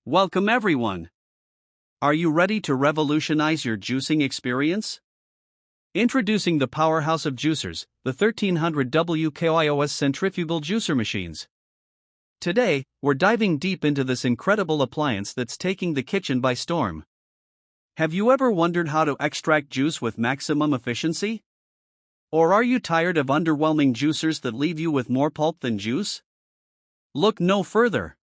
Welcome everyone! Are you ready to revolutionize your juicing experience? Introducing the powerhouse of juicers, the 1300W KOIOS Centrifugal Juicer machines. Today, we're diving deep into this incredible appliance that's taking the kitchen by storm. Have you ever wondered how to extract juice with maximum efficiency? Or are you tired of underwhelming juicers that leave you with more pulp than juice? Look no further.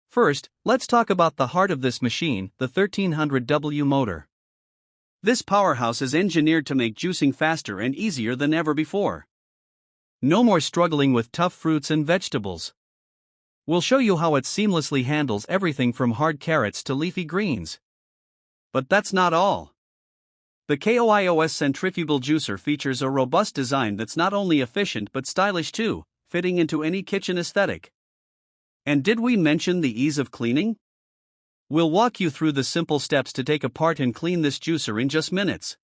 First, let's talk about the heart of this machine, the 1300W motor. This powerhouse is engineered to make juicing faster and easier than ever before. No more struggling with tough fruits and vegetables. We'll show you how it seamlessly handles everything from hard carrots to leafy greens. But that's not all. The KOIOS Centrifugal Juicer features a robust design that's not only efficient but stylish too, fitting into any kitchen aesthetic. And did we mention the ease of cleaning? We'll walk you through the simple steps to take apart and clean this juicer in just minutes.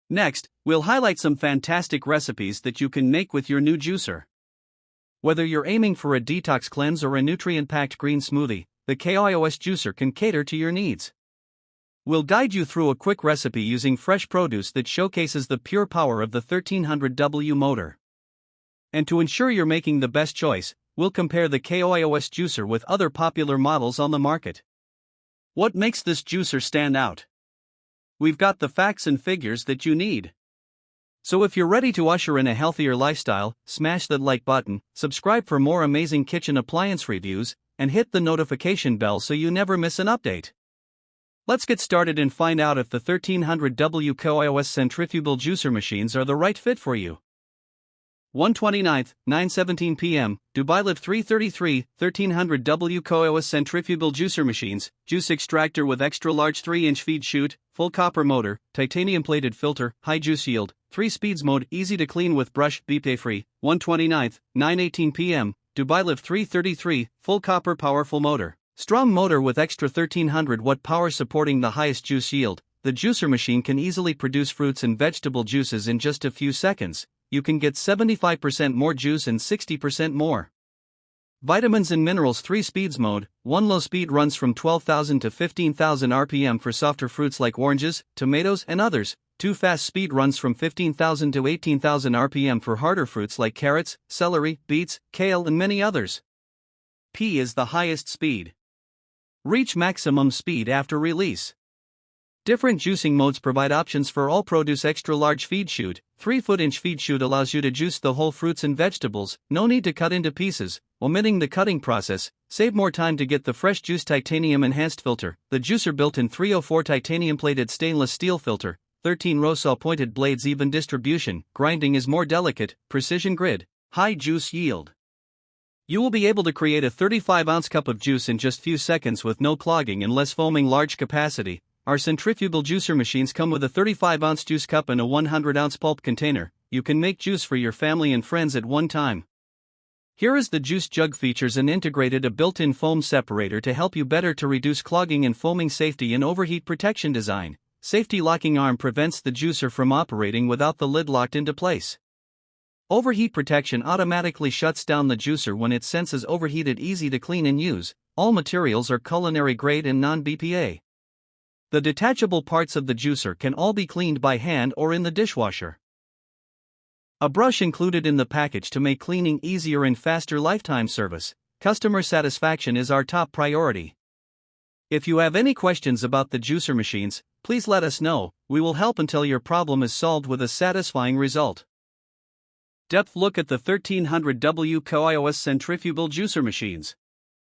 Next, we'll highlight some fantastic recipes that you can make with your new juicer. Whether you're aiming for a detox cleanse or a nutrient-packed green smoothie, the KOIOS juicer can cater to your needs. We'll guide you through a quick recipe using fresh produce that showcases the pure power of the 1300W motor. And to ensure you're making the best choice, we'll compare the KOIOS juicer with other popular models on the market. What makes this juicer stand out? We've got the facts and figures that you need. So if you're ready to usher in a healthier lifestyle, smash that like button, subscribe for more amazing kitchen appliance reviews, and hit the notification bell so you never miss an update. Let's get started and find out if the 1300W KOIOS Centrifugal Juicer machines are the right fit for you. 1/29, 9:17 p.m., Dubai Live 333, 1300W KOIOS Centrifugal Juicer machines, juice extractor with extra large 3-inch feed chute, full copper motor, titanium plated filter, high juice yield, 3 speeds mode, easy to clean with brush, BPA-Free, 1/29, 9:18 p.m., Dubai Live 333, full copper powerful motor. Strong motor with extra 1300 watt power supporting the highest juice yield. The juicer machine can easily produce fruits and vegetable juices in just a few seconds. You can get 75% more juice and 60% more. Vitamins and minerals 3 speeds mode. 1 low speed runs from 12,000 to 15,000 RPM for softer fruits like oranges, tomatoes, and others. 2 fast speed runs from 15,000 to 18,000 RPM for harder fruits like carrots, celery, beets, kale, and many others. P is the highest speed. Reach maximum speed after release. Different juicing modes provide options for all produce. Extra large feed chute, 3-foot-inch feed chute allows you to juice the whole fruits and vegetables, no need to cut into pieces, omitting the cutting process, save more time to get the fresh juice. Titanium enhanced filter, the juicer built in 304 titanium plated stainless steel filter, 13 row saw pointed blades. Even distribution, grinding is more delicate, precision grid, high juice yield. You will be able to create a 35-ounce cup of juice in just few seconds with no clogging and less foaming. Large capacity. Our centrifugal juicer machines come with a 35-ounce juice cup and a 100-ounce pulp container. You can make juice for your family and friends at one time. Here is the juice jug. Features an integrated a built-in foam separator to help you better to reduce clogging and foaming. Safety and overheat protection design. Safety locking arm prevents the juicer from operating without the lid locked into place. Overheat protection automatically shuts down the juicer when it senses overheated. Easy to clean and use. All materials are culinary grade and non-BPA. The detachable parts of the juicer can all be cleaned by hand or in the dishwasher. A brush included in the package to make cleaning easier and faster. Lifetime service. Customer satisfaction is our top priority. If you have any questions about the juicer machines, please let us know. We will help until your problem is solved with a satisfying result. Depth look at the 1300W KOIOS Centrifugal Juicer machines.